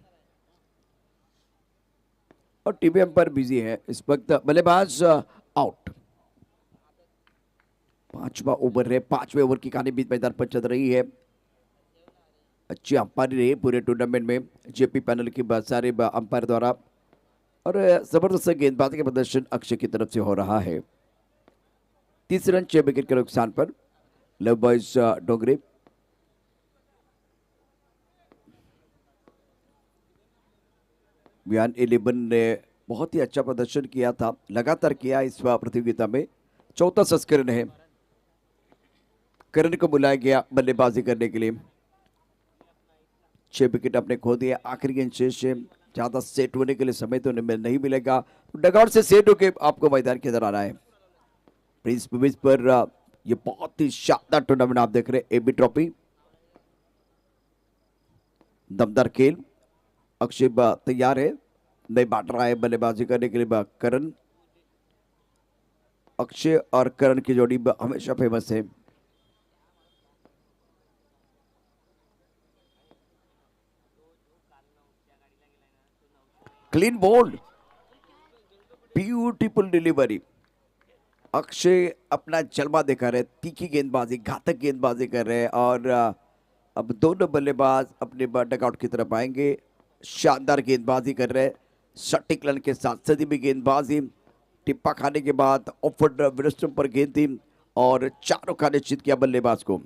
और टीवी अंपायर बिजी है इस वक्त। बल्लेबाज आउट। 5वां ओवर है। 5वें ओवर की कहानी बीच मैदान पर चल रही है। अच्छी अंपायरी रही पूरे टूर्नामेंट में जेपी पैनल की सारे अंपायर द्वारा, और जबरदस्त गेंदबाजी का प्रदर्शन अक्षय की तरफ से हो रहा है। 30 रन 6 विकेट के नुकसान पर लव बॉयज डोगरे। बियान 11 ने बहुत ही अच्छा प्रदर्शन किया था, लगातार किया इस प्रतियोगिता में। 4था संस्करण है। करण को बुलाया गया बल्लेबाजी करने के लिए। 6 विकेट अपने खो दिए। आखिरी गेंद शेष है। ज्यादा सेट होने के लिए समय तो नहीं मिलेगा, तो डगआउट से सेट होकर आपको मैदान के अंदर आना है। प्रिंस ब्रूस पर ये बहुत ही शानदार टूर्नामेंट आप देख रहे हैं। एबी ट्रॉफी, दमदार खेल। अक्षय तैयार है, नहीं बांट रहा है बल्लेबाजी करने के लिए। करण, अक्षय और करण की जोड़ी हमेशा फेमस है। Clean bowled, beautiful delivery. Akshay अपना जलवा दिखा रहे, तीखी गेंदबाजी, घातक गेंदबाजी कर रहे हैं, और अब दोनों बल्लेबाज अपने डगआउट की तरफ आएंगे। शानदार गेंदबाजी कर रहे हैं। सटीक रन के साथ सदी भी गेंदबाजी, टिप्पा खाने के बाद ऑफर्ड विरस्टम पर गेंद थी और चारों का निश्चित किया बल्लेबाज को।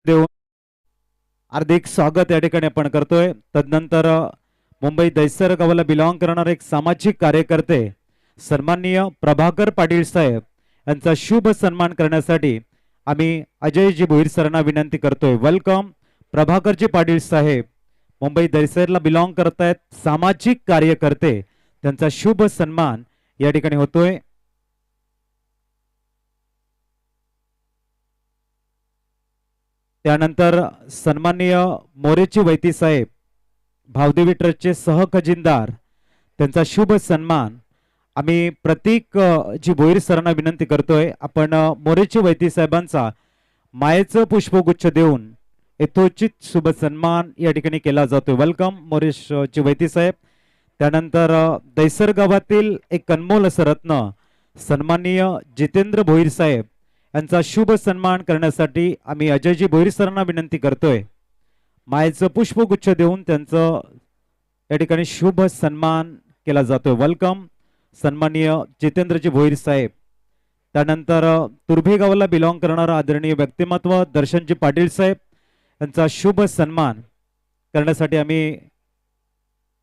देऊन हार्दिक स्वागत या ठिकाणी आपण करतोय। तदनंतर मुंबई दहिसर गावाला बिलॉंग करणारे एक सामाजिक कार्यकर्ते सन्माननीय प्रभाकर पाटील साहेब यांचा शुभ सन्मान करण्यासाठी आम्ही अजयजी भोईर सरांना विनंती करतोय। वेलकम प्रभाकरजी पाटील साहेब, मुंबई दहिसरला बिलॉंग करतायत, सामाजिक कार्यकर्ते, त्यांचा शुभ सन्मान या ठिकाणी होतोय। त्यानंतर सन्माननीय मोरेची वैती साहेब, भावदेवी ट्रस्टचे सहखजिनदार, त्यांचा शुभ सन्मान आम्ही प्रतीक जी भोईर सरांना विनंती करतोय, आपण मोरेची वैती साहेबांचा मायेचं पुष्पगुच्छ देऊन यथोचित शुभ सन्मान या ठिकाणी केला जातोय। वेलकम मोरेश ची वैती साहेब। त्यानंतर दहिसर गावातील एक अनमोल असं रत्न सन्माननीय जितेंद्र भोईर साहेब यांचा शुभ सन्मान करण्यासाठी आम्ही अजयजी भोईर सरांना विनंती करतोय, मायेचं पुष्पगुच्छ देऊन त्यांचं या ठिकाणी शुभ सन्मान केला जातोय। वेलकम सन्माननीय जितेंद्रजी भोईर साहेब। त्यानंतर तुर्भे गावाला बिलॉंग करणारा आदरणीय व्यक्तिमत्व दर्शनजी पाटील साहेब यांचा शुभ सन्मान करण्यासाठी आम्ही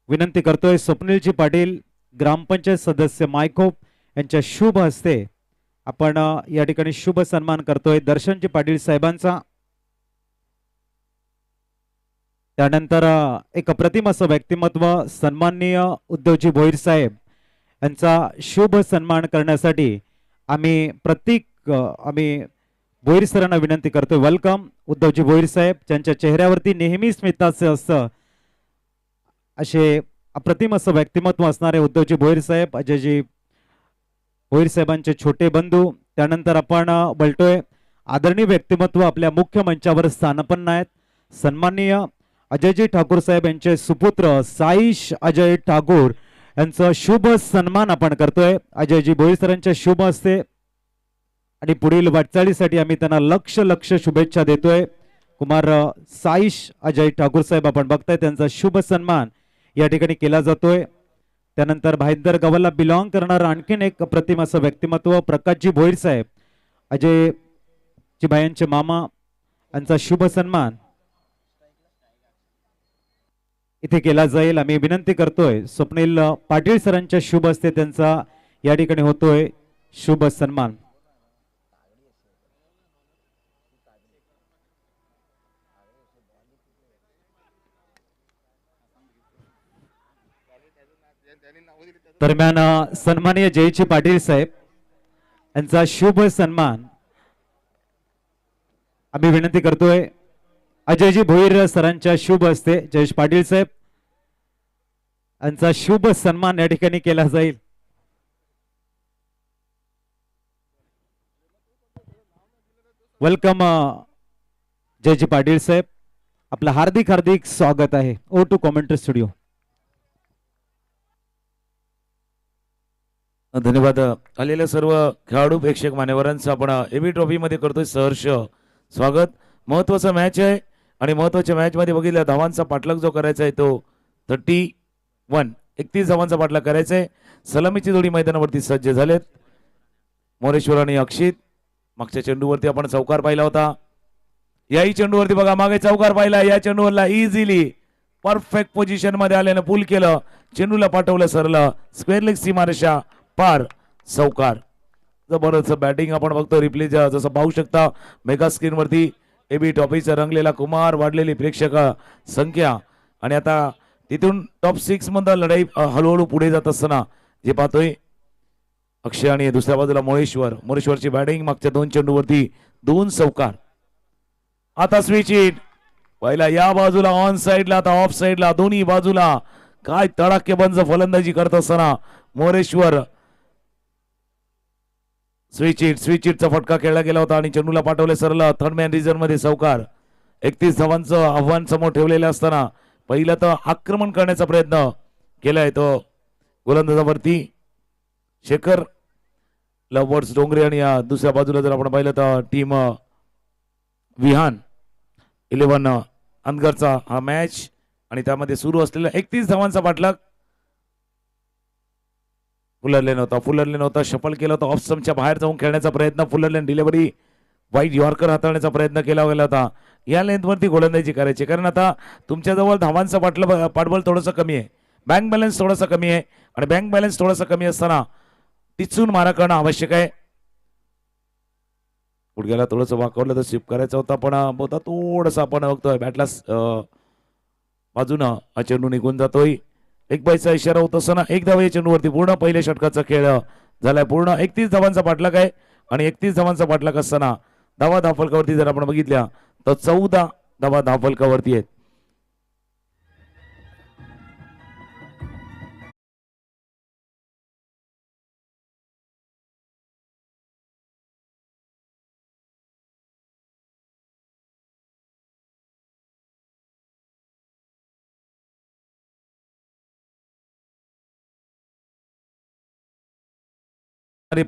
विनंती करतोय। स्वप्नीलजी पाटील ग्रामपंचायत सदस्य मायखोप यांच्या शुभ हस्ते आपण या ठिकाणी शुभ सन्मान करतोय दर्शनजी पाटील साहेबांचा। त्यानंतर एक अप्रतिम असं व्यक्तिमत्व सन्माननीय उद्धवजी भोईर साहेब यांचा शुभ सन्मान करण्यासाठी आम्ही प्रतीक आम्ही भोईर सरांना विनंती करतोय। वेलकम उद्धवजी भोईर साहेब, ज्यांच्या चेहऱ्यावरती नेहमी स्मिताचं असतं असे अप्रतिम असं व्यक्तिमत्व असणारे उद्धवजी भोईर साहेब, अजयजी भोईर साहेबांचे छोटे बंधू। त्यानंतर आपण बोलतोय आदरणीय व्यक्तिमत्व आपल्या मुख्य मंचावर स्थानपन्न आहेत, सन्माननीय अजयजी ठाकूर साहेब यांचे सुपुत्र साईश अजय ठाकूर यांचा शुभ सन्मान आपण करतोय अजयजी भोईर सरांच्या शुभ हस्ते आणि पुढील वाटचालीसाठी आम्ही त्यांना लक्ष लक्ष शुभेच्छा देतोय। कुमार साईश अजय ठाकूर साहेब आपण बघताय, त्यांचा शुभ सन्मान या ठिकाणी केला जातोय। त्यानंतर भाईंदर गावाला बिलॉंग करणारा आणखीन एक अप्रतिम असं व्यक्तिमत्व प्रकाशजी भोईर साहेब, अजयजी भाईंचे मामा यांचा शुभ सन्मान इथे केला जाईल। आम्ही विनंती करतोय स्वप्नील पाटील सरांच्या शुभ हस्ते त्यांचा या ठिकाणी होतोय शुभ सन्मान। दरम्यान सन्माननीय जयजी पाटील साहेब यांचा शुभ सन्मान आम्ही विनंती करतोय अजयजी भोईर सरांच्या शुभ हस्ते जयेश पाटील साहेब यांचा शुभ सन्मान या ठिकाणी केला जाईल। वेलकम जयजी पाटील साहेब, आपलं हार्दिक हार्दिक स्वागत आहे। ओ टू कॉमेंट्री स्टुडिओ। धन्यवाद. आलेल्या सर्व खेळाडू प्रेक्षक मान्यवरांचं आपण एबी ट्रॉफी मध्ये करतोय सहर्ष स्वागत. महत्वाचा मॅच आहे आणि महत्वाच्या मॅच मध्ये बघितलं धावांचा पाठलाग जो करायचा आहे तो 31 धावांचा पाठलाग करायचा आहे. सलामीची जोडी मैदानावरती सज्ज झालेत. मोरेश्वर आणि अक्षित. मागच्या चेंडूवरती आपण चौकार पाहिला होता. याही चेंडूवरती बघा मागे चौकार पाहिला. या चेंडूवरला इझिली परफेक्ट पोझिशन मध्ये आल्यानं पुल केलं. चेंडूला पाठवलं सरलं स्क्वेअर लेग सीमारेषा पार चौकार. जबरदस्त बॅटिंग आपण बघतो. रिप्ले जसं पाहू शकता मेगा स्क्रीन वरती एबी ट्रॉफीचा रंगलेला कुमार, वाढलेली प्रेक्षक संख्या आणि आता तिथून टॉप 6 मध्ये लढाई हळूहळू पुढे जात असताना जे पाहतोय अक्षय आणि दुसऱ्या बाजूला मोरेश्वरची बॅटिंग. मागच्या 2 चेंडूवरती 2 चौकार. आता स्विच हिट पहिला या बाजूला ऑन साइडला आता ऑफ साइडला दोन्ही बाजूला काय तडाखेबंद फलंदाजी करत असताना मोरेश्वर स्विच हिटचा फटका खेळला गेला होता आणि चेंडूला पाठवले सरला थर्ड मॅन रिझर्व मध्ये चौकार. 31 धावांचं आव्हान समोर ठेवलेलं असताना पहिला तर आक्रमण करण्याचा प्रयत्न केलाय तो गोलंदाजावरती शेखर लवर्स डोंगरे आणि दुसऱ्या बाजूला जर आपण पाहिलं तर टीम विहान 11 अनगरचा हा मॅच आणि त्यामध्ये सुरू असलेला 31 धावांचा पाठलाग फुलरले नव्हता. शफल केला होता. ऑफ स्टंपच्या बाहेर जाऊन खेळण्याचा प्रयत्न. फुलरलेन डिलिव्हरी वाईट यॉर्कर हाताळण्याचा प्रयत्न केला गेला होता. या लेंथवरती गोलंदाजी करायची कारण आता तुमच्याजवळ धावांचा पाठबळ थोडंसं कमी आहे. बँक बॅलन्स थोडासा कमी आहे आणि बँक बॅलन्स थोडासा कमी असताना टिचून मारा करणं आवश्यक आहे. गुडघ्याला थोडंसं वाकवलं तर स्वीप करायचा होता पण बहुधा थोडंसं आपण बघतोय बॅटला बाजूनं हा चेंडू निघून जातोय. एक बाईचा इशारा होत असताना 1 धाव या चेंडूवरती पूर्ण पहिल्या षटकाचा खेळ झालाय. पूर्ण 31 धावांचा पाठलाग आहे आणि 31 धावांचा पाठलाग असताना धावा धावफलकावरती जर आपण बघितल्या तर 14 धावा धावफलकावरती आहेत.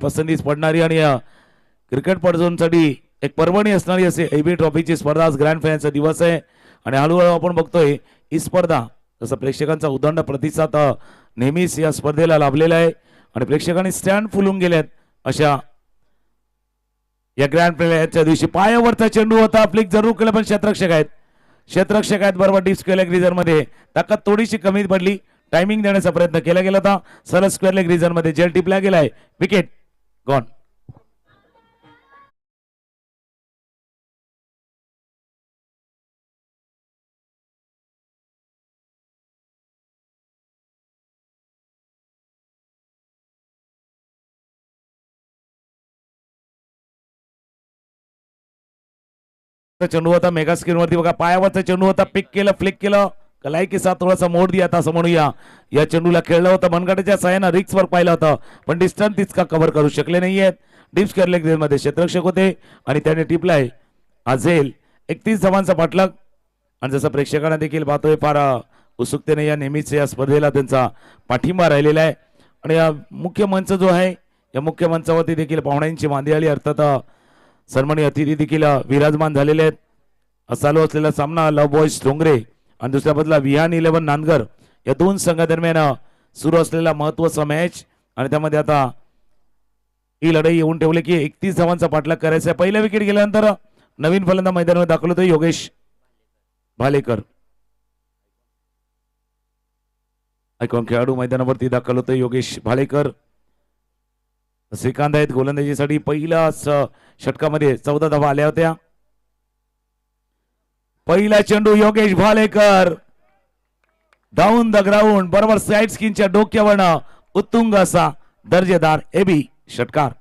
पसंतीस पडणारी आणि क्रिकेट पडझोनसाठी एक पर्वणी असणारी असे एबी ट्रॉफीची स्पर्धा आज ग्रँड फायनलचा दिवस आहे आणि हळूहळू आपण बघतोय ही स्पर्धा जसं प्रेक्षकांचा उदंड प्रतिसाद नेहमीच या स्पर्धेला लाभलेला आहे आणि प्रेक्षकांनी स्टँड फुलून गेलेत अशा या ग्रँड फायनलच्या दिवशी. पायावरचा चेंडू होता. फ्लिक जरूर केलं पण क्षेत्ररक्षक आहेत बरोबर डीप स्क्वेअर लेग रिझन मध्ये ताकद थोडीशी कमी पडली. टायमिंग देण्याचा प्रयत्न केला गेला होता. सरळ स्क्वेअर लेग रिझन मध्ये जेल टिपला गेलाय. Wicket gone. चेंडू होता मेगा स्क्रीन वरती बघा. पायावरचा चेंडू होता. पिक केलं फ्लिक केलं कलाई के साथ थोडासा मोड दिया था असं म्हणूया. या चेंडूला खेळलं होतं मनगटाच्या साह्यानं रिक्स वर पाहिलं होतं पण डिस्टन्स तितका कव्हर करू शकले नाहीयेत. डीप स्क्वेअर लेग मध्ये क्षेत्ररक्षक होते आणि त्याने टिपलाय आझेल. 31 धावांचा पाठलाग आणि जसं प्रेक्षकांना देखील पाहतोय फार उत्सुकतेने या नेहमीच या स्पर्धेला त्यांचा पाठिंबा राहिलेला आहे आणि या मुख्य मंच जो आहे या मुख्य मंचावरती देखील पाहुण्यांची मांदियाळी अर्थात सन्माननीय अतिथी देखील विराजमान झालेले आहेत. चालू असलेला सामना लव बॉयज डोंगरे आणि दुसऱ्या बाजूला विहान 11 नांदगर या 2 संघादरम्यान सुरू असलेला महत्वाचा मॅच आणि त्यामध्ये आता ही लढाई येऊन ठेवली की 31 धावांचा पाठलाग करायचा आहे. पहिला विकेट गेल्यानंतर नवीन फलंदाज मैदानावर दाखल होतोय योगेश भालेकर. आयकॉन खेळाडू मैदानावरती दाखल होतोय योगेश भालेकर. श्रीकांत आहेत गोलंदाजीसाठी. पहिल्याच षटकामध्ये 14 धावा आल्या होत्या. पहिला चेंडू Yogesh Bhalekar down the ground बरोबर साइड स्किनच्या डोक्यावरनं उत्तुंग असा दर्जेदार एबी षटकार.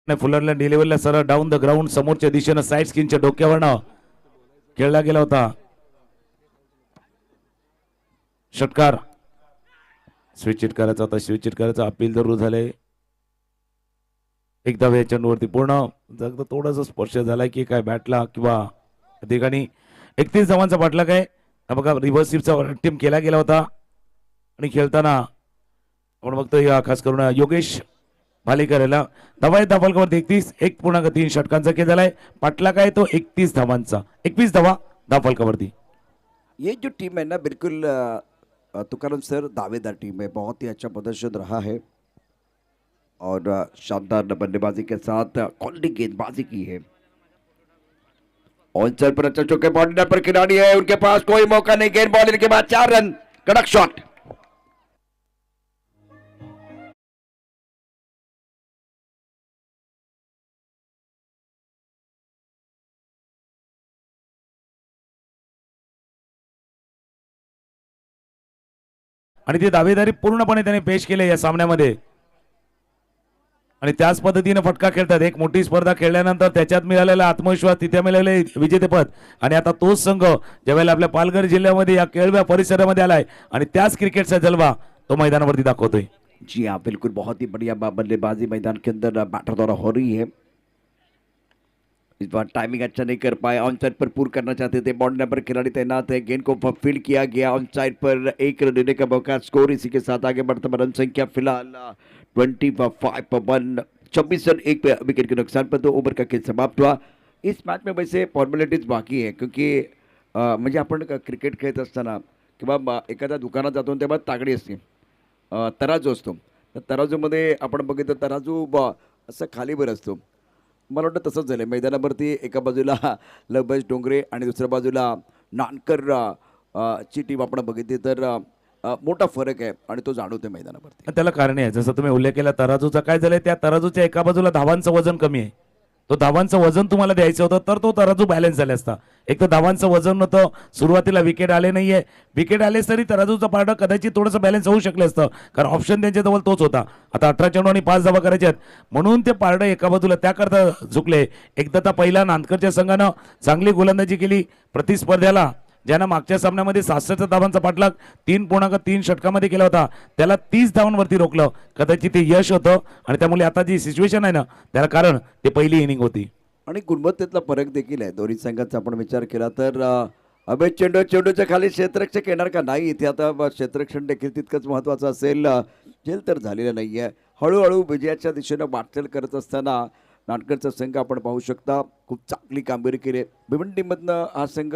फुलरला डिलिव्हरीला सरळ डाऊन द ग्राउंड समोरच्या दिशेनं साइड स्किनच्या डोक्यावरनं खेळला गेला होता षटकार. स्विच हिट करायचा होता, स्विच हिट करायचा, अपील जरूर झाले. एक धाव या चेंडूवरती पूर्ण. जर थोडासा स्पर्श झालाय की काय बॅटला किंवा त्या ठिकाणी 31 धावांचा पाठलाग आहे. हा बघा रिव्हर्सिव्हचा टीम केला गेला होता आणि खेळताना आपण बघतो या खास करून योगेश भालेकर याला धावा आहेत धावफलकावरती 31. 1.3 षटकांचा खेळ झालाय. पाठलाग आहे तो 31 धावांचा. 21 धावा धावफलकावरती. ये जो टीम है ना बिल्कुल तुकाराम सर दावेदार टीम है, बहुत ही अच्छा प्रदर्शन रहा है और शानदार बल्लेबाजी के साथ क्वालिटी गेंदबाजी की है. ऑन साइड पर अच्छा चौके बॉडी पर खिलाड़ी है, उनके पास कोई मौका नहीं, गेंद बॉल के बाद 4 रन, कड़क शॉट. आणि ती दावेदारी पूर्णपणे त्याने पेश केली या सामन्यामध्ये आणि त्याच पद्धतीने फटका खेळतात. एक मोठी स्पर्धा खेळल्यानंतर त्याच्यात मिळालेला आत्मविश्वास, तिथे मिळालेले विजेतेपद आणि आता तोच संघ ज्यावेळेला आपल्या पालघर जिल्ह्यामध्ये या केळव्या परिसरामध्ये आलाय आणि त्याच क्रिकेटचा जलवा तो मैदानावरती दाखवतोय. जी हाँ बिल्कुल, बहुत ही बढ़िया बल्लेबाजी मैदान के अंदर बैटर द्वारा हो रही है. इस बार टाइमिंग अच्छा नहीं कर पाए, ऑन साइड पर पूर्ण करना चाहते थे, बॉडी पर खिलाड़ी तैनात है, गेंद को फील्ड किया गया, ऑन साइड पर 1 रन देने का मौका. स्कोर इसी के साथ आगे बढ़ता रन संख्या फिलहाल 25 26 रन, 1 विकेट के नुकसान पर 2 ओवर का खेल समाप्त हुआ. इस मैच में वैसे फॉर्मॅलिटीज बाकी है, क्योंकि म्हणजे आपण क्रिकेट खेळत असताना किंवा एखाद्या दुकानात जातो तेव्हा तागडी असते, तराजू असतो. तर तराजूमध्ये आपण बघितलं तराजू असं खालीवर असतो. मला वाटतं तसंच झालं मैदानावरती. एका बाजूला लवबज डोंगरे आणि दुसऱ्या बाजूला नानकर ची टीम आपण बघितली तर मोठा फरक आहे आणि तो जाणवतोय मैदानावरती. त्याला कारण आहे, जसं तुम्ही उल्लेख केला तराजूचा. काय झालंय, त्या तराजूच्या एका बाजूला धावांचं वजन कमी आहे. तो धावांचं वजन तुम्हाला द्यायचं होतं तर तो तराजू बॅलन्स झाला असता. एक तर धावांचं वजन नव्हतं, सुरुवातीला विकेट आले नाहीये. विकेट आलेच तरी तराजूचं पारडं कदाचित थोडंसं बॅलन्स होऊ शकलं असतं, कारण ऑप्शन त्यांच्याजवळ तोच होता. आता 18 चेंडू आणि 5 धावा करायच्या आहेत म्हणून ते पारडं एका बाजूला त्याकरता झुकले. एकदा त्या पहिला नांदकरच्या संघानं चांगली गोलंदाजी केली. प्रतिस्पर्ध्याला ज्यानं मागच्या सामन्यामध्ये 67 धावांचा पाठलाग 3.3 षटकामध्ये केला होता त्याला 30 धावांवरती रोखलं. कदाचित ते यश होतं आणि त्यामुळे आता जी सिच्युएशन आहे ना त्याला कारण ते पहिली इनिंग होती. आणि गुणवत्तेतला फरक देखील आहे दोन्ही संघाचा. आपण विचार केला तर अभय चेंडूच्या खाली क्षेत्ररक्षक येणार का नाही, इथे आता क्षेत्ररक्षण देखील तितकंच महत्त्वाचं असेल. झेल तर झालेलं नाही आहे. हळूहळू विजयाच्या दिशेनं वाटचाल करत असताना नाटकरचा संघ आपण पाहू शकता खूप चांगली कामगिरी केली. भिवंडीमधनं हा संघ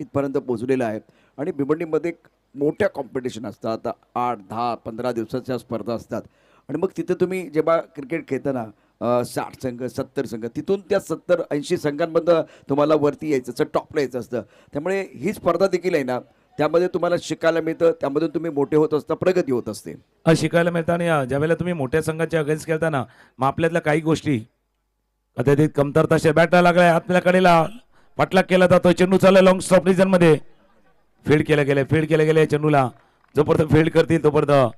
इथपर्यंत पोहोचलेला आहे आणि भिवंडीमध्ये मोठ्या कॉम्पिटिशन असतात, 8, 10, 15 दिवसाच्या स्पर्धा असतात आणि मग तिथे तुम्ही जेव्हा क्रिकेट खेळताना 60 संघ 70 संघ तिथून त्या 70-80 संघांमधनं तुम्हाला वरती यायचं असतं, टॉपला यायचं असतं. त्यामुळे ही स्पर्धा देखील आहे ना, त्यामध्ये तुम्हाला शिकायला मिळतं, त्यामधून तुम्ही मोठे होत असता, प्रगती होत असते. शिकायला मिळतं. आणि ज्यावेळेला तुम्ही मोठ्या संघाच्या अगेन्स्ट खेळताना मग आपल्यातल्या काही गोष्टी आता ते कमतरता बॅटला लागलाय आपल्या कडेला पाठलाग केला जातो. चेंडू चालला लॉंग स्टॉप रिजन मध्ये, फील्ड केल्या गेल्या चेंडूला. जोपर्यंत फील्ड करतील तोपर्यंत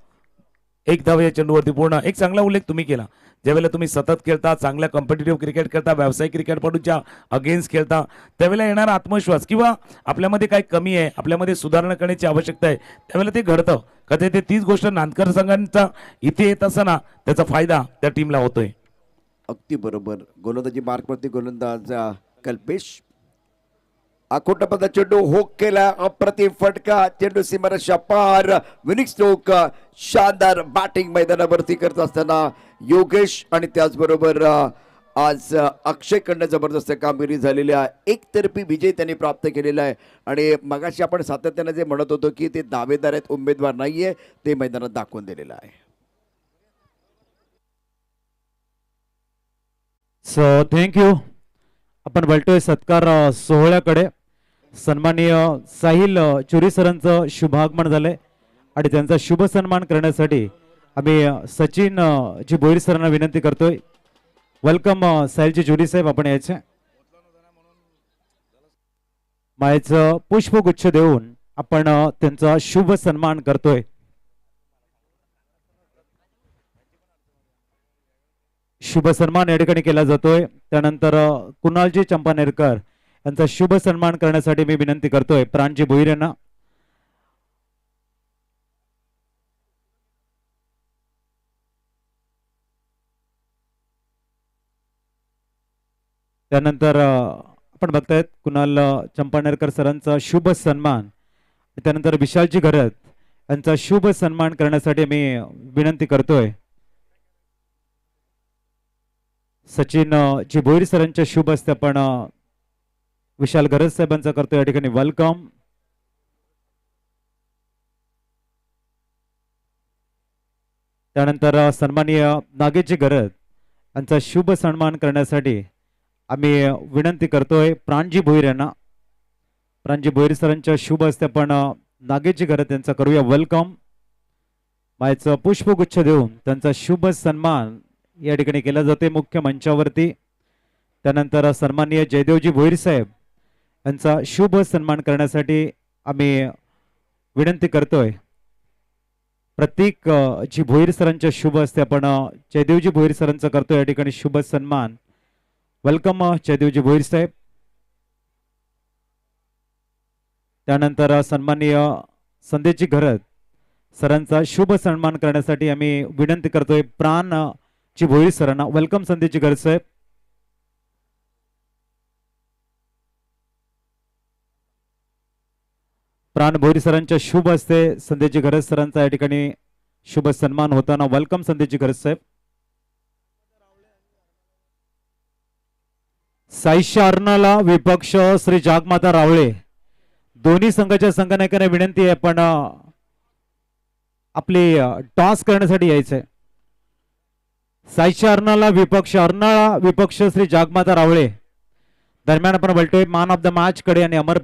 1 धाव या चेंडूवरती पूर्ण. एक चांगला उल्लेख तुम्ही केला, ज्यावेळेला तुम्ही सतत खेळता, चांगल्या कॉम्पिटिटिव्ह क्रिकेट खेळता, व्यावसायिक क्रिकेटपटूंच्या अगेन्स्ट खेळता, त्यावेळेला येणारा आत्मविश्वास किंवा आपल्यामध्ये काय कमी आहे, आपल्यामध्ये सुधारणा करण्याची आवश्यकता आहे, त्यावेळेला ते घडतं. कधी ते तीच गोष्ट नांदकर संघांचा इथे येत असताना त्याचा फायदा त्या टीमला होतोय. अगदी बरोबर. गोलंदाजी मार्कवरती गोलंदाज कल्पेश. आखोटापदा चेंडू होक केला, अप्रतिम फटका, चेंडू सीमारेषा पार. विनिंग स्ट्रोक, शानदार बॅटिंग मैदानावरती करत असताना योगेश आणि त्याचबरोबर आज अक्षयकडनं जबरदस्त कामगिरी झालेली आहे. एकतर्फी विजय त्यांनी प्राप्त केलेला आहे आणि मगाशी आपण सातत्याने जे म्हणत होतो की ते दावेदार आहेत, उमेदवार नाहीये, ते मैदानात दाखवून दिलेलं आहे. So thank you. आपण वळतोय सत्कार सोहळ्याकडे. सन्माननीय साहिल चुरी सरांचं शुभागमन झालंय आणि त्यांचा शुभ सन्मान करण्यासाठी आम्ही सचिन जी भोईर सरांना विनंती करतोय. वेलकम साहिलजी चुरी साहेब, आपण यायचे मायेचं पुष्पगुच्छ देऊन आपण त्यांचा शुभ सन्मान करतोय. शुभ सन्मान या ठिकाणी केला जातोय. त्यानंतर कुणालजी चंपानेरकर यांचा शुभ सन्मान करण्यासाठी मी विनंती करतोय प्राणजी भोईर यांना. त्यानंतर आपण बघतायत कुणाल चंपानेरकर सरांचा शुभ सन्मान, त्यानंतर विशालजी घरत यांचा शुभ सन्मान करण्यासाठी मी विनंती करतोय. सचिन जी भोईर सरांच्या शुभ हस्ते आपण विशाल घरत साहेबांचा करतोय या ठिकाणी वेलकम. त्यानंतर सन्माननीय नागेशजी घरत यांचा शुभ सन्मान करण्यासाठी आम्ही विनंती करतोय प्राणजी भोईर यांना. प्राणजी भोईर सरांच्या शुभ हस्ते आपण नागेशजी घरत यांचा करूया वेलकम. मायचं पुष्पगुच्छ देऊन त्यांचा शुभ सन्मान या ठिकाणी केला जाते मुख्य मंचावरती. त्यानंतर सन्माननीय जयदेवजी भोईर साहेब यांचा शुभ सन्मान करण्यासाठी आम्ही विनंती करतोय. प्रतीक जी भोईर सरांच्या शुभ हस्ते आपण जयदेवजी भोईर सरांचा करतोय या ठिकाणी शुभ सन्मान. वेलकम जयदेवजी भोईर साहेब. त्यानंतर सन्माननीय संदेशजी घरत सरांचा शुभ सन्मान करण्यासाठी आम्ही विनंती करतोय प्राण जी भोईर सरांना. वेलकम संदेशजी घरत साहेब. प्राण भोईर सरांच्या शुभ हस्ते संदेशजी घरत सरांचा या ठिकाणी शुभ सन्मान होताना वेलकम संदेशजी घरत साहेब. साईशा अर्नाला विपक्ष श्री जागमाता रावळे दोन्ही संघाच्या संघनायकांना विनंती आहे पण आपली टॉस करण्यासाठी यायचंय. साईशा अर्नाला विपक्ष श्री जागमाता रावळे दरम्यान आपण बोलतोय मॅन ऑफ द मॅच कडे आणि अमर